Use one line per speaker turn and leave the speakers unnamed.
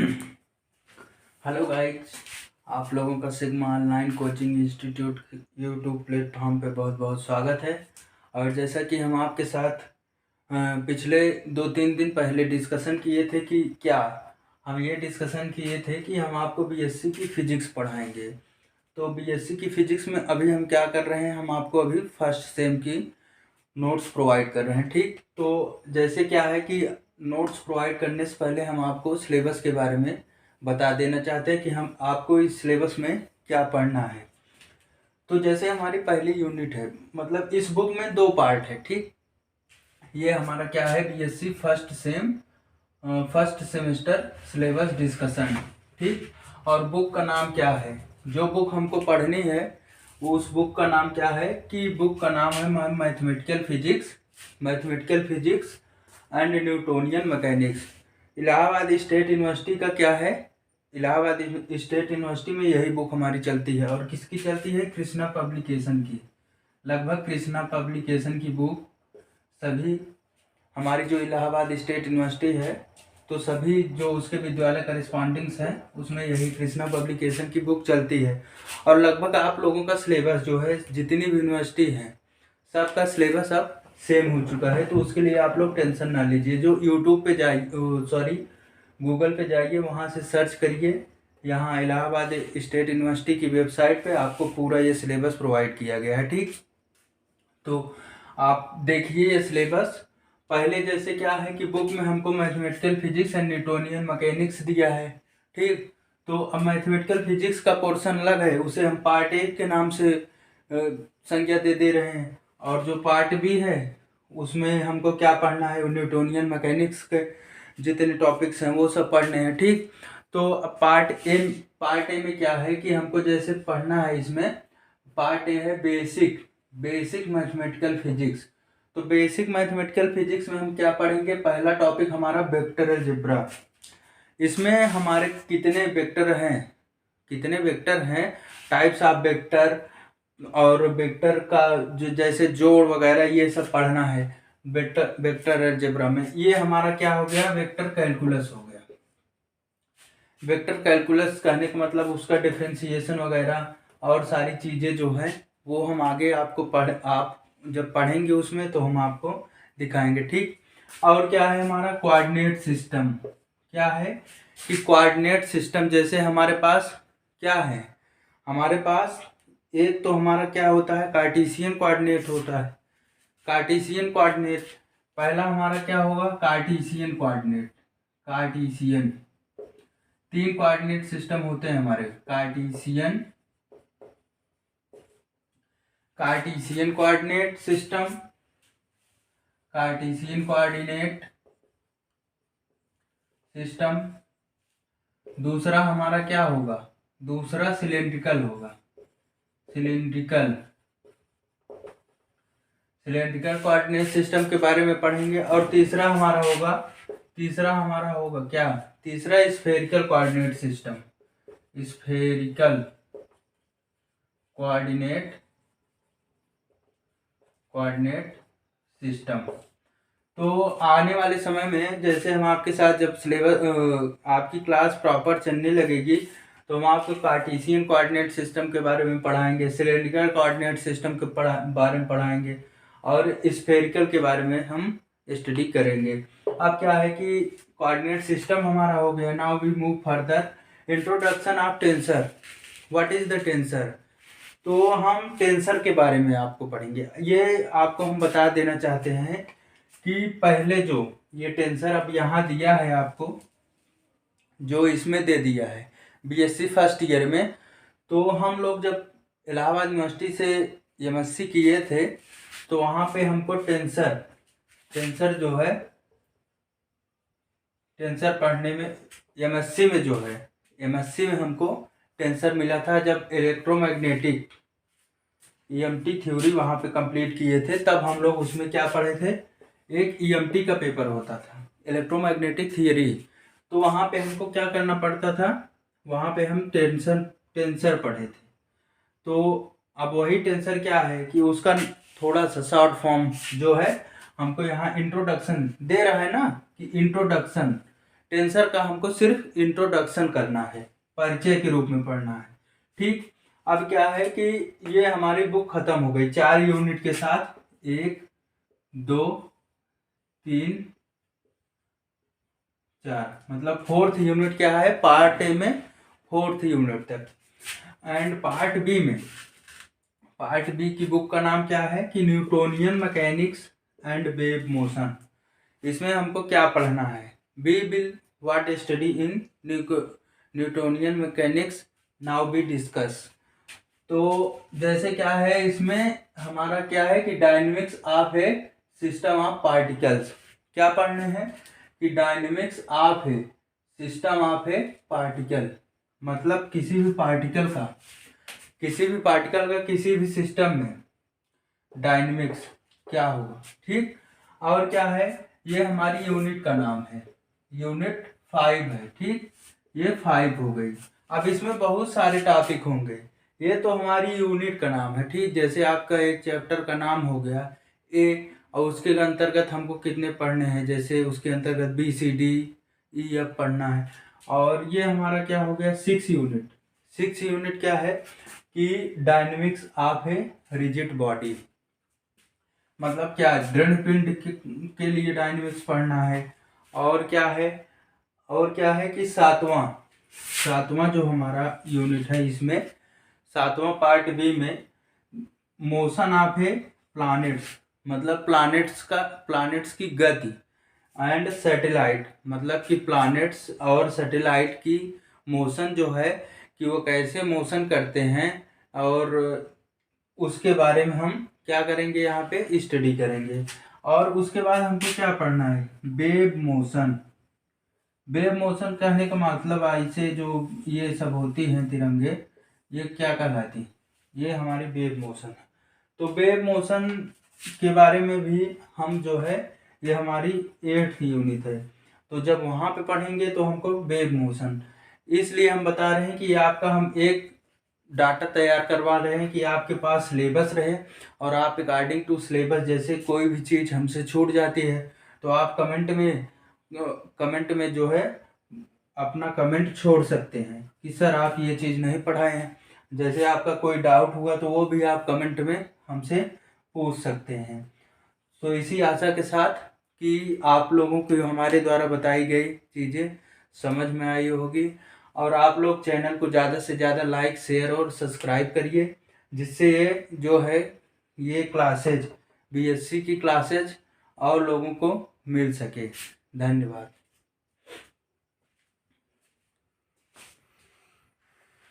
Hello guys, आप लोगों का sigma online coaching institute YouTube platform पे बहुत बहुत स्वागत है। और जैसा कि हम आपके साथ पिछले 2-3 दिन पहले डिस्कशन किए थे कि हम ये डिस्कशन किए थे कि हम आपको बीएससी की फ़िज़िक्स पढ़ाएंगे। तो बीएससी की फ़िज़िक्स में अभी हम क्या कर रहे हैं, हम आपको अभी फर्स्ट सेम की नोट्स प्रोवाइड कर रहे हैं। ठीक, तो जैसे क्या है कि नोट्स प्रोवाइड करने से पहले हम आपको सिलेबस के बारे में बता देना चाहते हैं कि हम आपको इस सिलेबस में क्या पढ़ना है। तो जैसे हमारी पहली यूनिट है, मतलब इस बुक में 2 पार्ट है। ठीक, ये हमारा क्या है, BSc first semester syllabus discussion. ठीक, और बुक का नाम क्या है, जो बुक हमको पढ़नी है उस बुक का नाम क्या है कि बुक का नाम है mathematical physics and Newtonian mechanics. Allahabad state university का क्या है, इलाहाबाद स्टेट यूनिवर्सिटी में यही बुक हमारी चलती है। और किसकी चलती है, कृष्णा पब्लिकेशन की। लगभग कृष्णा पब्लिकेशन की बुक सभी हमारी जो इलाहाबाद स्टेट यूनिवर्सिटी है, तो सभी जो उसके विद्यालय करस्पॉन्डिंग्स हैं उसमें यही कृष्णा पब्लिकेशन की बुक चलती है। और लगभग आप लोगों का सिलेबस जो है, जितनी भी यूनिवर्सिटी हैं सबका सिलेबस अब सेम हो चुका है। तो उसके लिए आप लोग टेंशन ना लीजिए। जो यूट्यूब पे जाइए, गूगल पे जाइए, वहाँ से सर्च करिए। यहाँ इलाहाबाद स्टेट यूनिवर्सिटी की वेबसाइट पे आपको पूरा ये सिलेबस प्रोवाइड किया गया है। ठीक, तो आप देखिए ये सिलेबस। पहले जैसे क्या है कि बुक में हमको mathematical physics and Newtonian mechanics दिया है। ठीक, तो अब मैथमेटिकल फिजिक्स का पोर्शन अलग है, उसे हम पार्ट 1 के नाम से संज्ञा दे रहे हैं। और जो पार्ट बी है उसमें हमको क्या पढ़ना है, न्यूटोनियन मैकेनिक्स के जितने टॉपिक्स हैं वो सब पढ़ने हैं। ठीक, तो अब पार्ट ए में क्या है कि हमको जैसे पढ़ना है, इसमें पार्ट ए है बेसिक मैथमेटिकल फिजिक्स। तो बेसिक मैथमेटिकल फिजिक्स में हम क्या पढ़ेंगे, पहला टॉपिक हमारा वेक्टर अलजेब्रा। इसमें हमारे कितने वेक्टर हैं, टाइप्स ऑफ वेक्टर, और वेक्टर का जो जैसे जोड़ वगैरह ये सब पढ़ना है वेक्टर अलजेब्रा में। ये हमारा क्या हो गया, वेक्टर कैलकुलस हो गया। वेक्टर कैलकुलस कहने का मतलब उसका डिफरेंशिएशन वगैरह और सारी चीज़ें जो है वो हम आगे आप जब पढ़ेंगे उसमें तो हम आपको दिखाएंगे। ठीक, और क्या है हमारा कोऑर्डिनेट सिस्टम। क्या है कि कोऑर्डिनेट सिस्टम जैसे हमारे पास क्या है, हमारे पास एक तो हमारा क्या होता है, कार्टेशियन कोऑर्डिनेट होता है। कार्टेशियन कोऑर्डिनेट पहला हमारा क्या होगा, कार्टेशियन 3 कोऑर्डिनेट सिस्टम होते हैं हमारे, कार्टेशियन कोऑर्डिनेट सिस्टम। दूसरा हमारा क्या होगा, दूसरा सिलेंड्रिकल होगा, सिलेंड्रिकल कोऑर्डिनेट सिस्टम के बारे में पढ़ेंगे। और तीसरा हमारा होगा क्या, तीसरा spherical coordinate system, spherical coordinate system. तो आने वाले समय में जैसे हम आपके साथ जब सिलेबस आपकी क्लास प्रॉपर चलने लगेगी तो हम आपको कार्टेशियन कोऑर्डिनेट सिस्टम के बारे में पढ़ाएंगे, सिलेंड्रिकल कोऑर्डिनेट सिस्टम के बारे में पढ़ाएंगे, और स्फेरिकल के बारे में हम स्टडी करेंगे। अब क्या है कि कोऑर्डिनेट सिस्टम हमारा हो गया। Now we move further introduction of tensor. What is the tensor. तो हम टेंसर के बारे में आपको पढ़ेंगे। ये आपको हम बता देना चाहते हैं कि पहले जो ये टेंसर अब यहाँ दिया है आपको, जो इसमें दे दिया है बीएससी फर्स्ट ईयर में, तो हम लोग जब इलाहाबाद यूनिवर्सिटी से एमएससी किए थे तो वहाँ पे हमको टेंसर जो है, टेंसर पढ़ने में एमएससी में हमको टेंसर मिला था जब इलेक्ट्रोमैग्नेटिक ईएमटी थ्योरी वहाँ पे कंप्लीट किए थे। तब हम लोग उसमें क्या पढ़े थे, एक ईएमटी का पेपर होता था, इलेक्ट्रोमैग्नेटिक थियरी। तो वहाँ पे हमको क्या करना पड़ता था, वहाँ पे हम टेंसर पढ़े थे। तो अब वही टेंसर क्या है कि उसका थोड़ा सा शॉर्ट फॉर्म जो है हमको यहाँ इंट्रोडक्शन दे रहा है ना, कि इंट्रोडक्शन टेंसर का हमको सिर्फ इंट्रोडक्शन करना है, परिचय के रूप में पढ़ना है। ठीक, अब क्या है कि ये हमारी बुक खत्म हो गई 4 यूनिट के साथ, 1 2 3 4, मतलब 4th यूनिट क्या है, पार्ट ए में 4th यूनिट तक। एंड पार्ट बी की बुक का नाम क्या है कि Newtonian mechanics and wave motion. इसमें हमको क्या पढ़ना है, we will what study in Newtonian mechanics now be discuss. तो जैसे क्या है, इसमें हमारा क्या है कि dynamics of a system of particles, क्या पढ़ने हैं कि dynamics of a system of a particle, मतलब किसी भी पार्टिकल का किसी भी सिस्टम में डायनेमिक्स क्या होगा। ठीक, और क्या है, ये हमारी यूनिट का नाम है, यूनिट 5 है। ठीक, ये 5 हो गई। अब इसमें बहुत सारे टॉपिक होंगे, ये तो हमारी यूनिट का नाम है। ठीक, जैसे आपका एक चैप्टर का नाम हो गया ए, और उसके अंतर्गत हमको कितने पढ़ने हैं, जैसे उसके अंतर्गत BCDEF पढ़ना है। और ये हमारा क्या हो गया 6 यूनिट। 6 यूनिट क्या है कि dynamics of a rigid body, मतलब क्या दृढ़ पिंड के लिए डायनेमिक्स पढ़ना है। और क्या है कि सातवां जो हमारा यूनिट है, इसमें 7वां पार्ट बी में मोशन ऑफ ए प्लैनेट्स, मतलब प्लैनेट्स की गति, एंड सैटेलाइट, मतलब कि प्लैनेट्स और सैटेलाइट की मोशन जो है कि वो कैसे मोशन करते हैं, और उसके बारे में हम क्या करेंगे, यहाँ पे स्टडी करेंगे। और उसके बाद हमको क्या पढ़ना है, वेव मोशन। वेव मोशन कहने का मतलब ऐसे जो ये सब होती हैं तिरंगे, ये क्या कहलाती, ये हमारी वेव मोशन है। तो वेव मोशन के बारे में भी हम जो है, ये हमारी 8th यूनिट है, तो जब वहाँ पे पढ़ेंगे तो हमको वेव मोशन, इसलिए हम बता रहे हैं कि आपका हम एक डाटा तैयार करवा रहे हैं कि आपके पास सिलेबस रहे, और आप अकॉर्डिंग टू सिलेबस जैसे कोई भी चीज़ हमसे छूट जाती है तो आप कमेंट में जो है अपना कमेंट छोड़ सकते हैं कि सर आप ये चीज़ नहीं पढ़ाए हैं। जैसे आपका कोई डाउट हुआ तो वो भी आप कमेंट में हमसे पूछ सकते हैं। तो इसी आशा के साथ कि आप लोगों को हमारे द्वारा बताई गई चीज़ें समझ में आई होगी, और आप लोग चैनल को ज़्यादा से ज़्यादा लाइक, शेयर और सब्सक्राइब करिए, जिससे ये जो है ये क्लासेज BSc की क्लासेज और लोगों को मिल सके। धन्यवाद।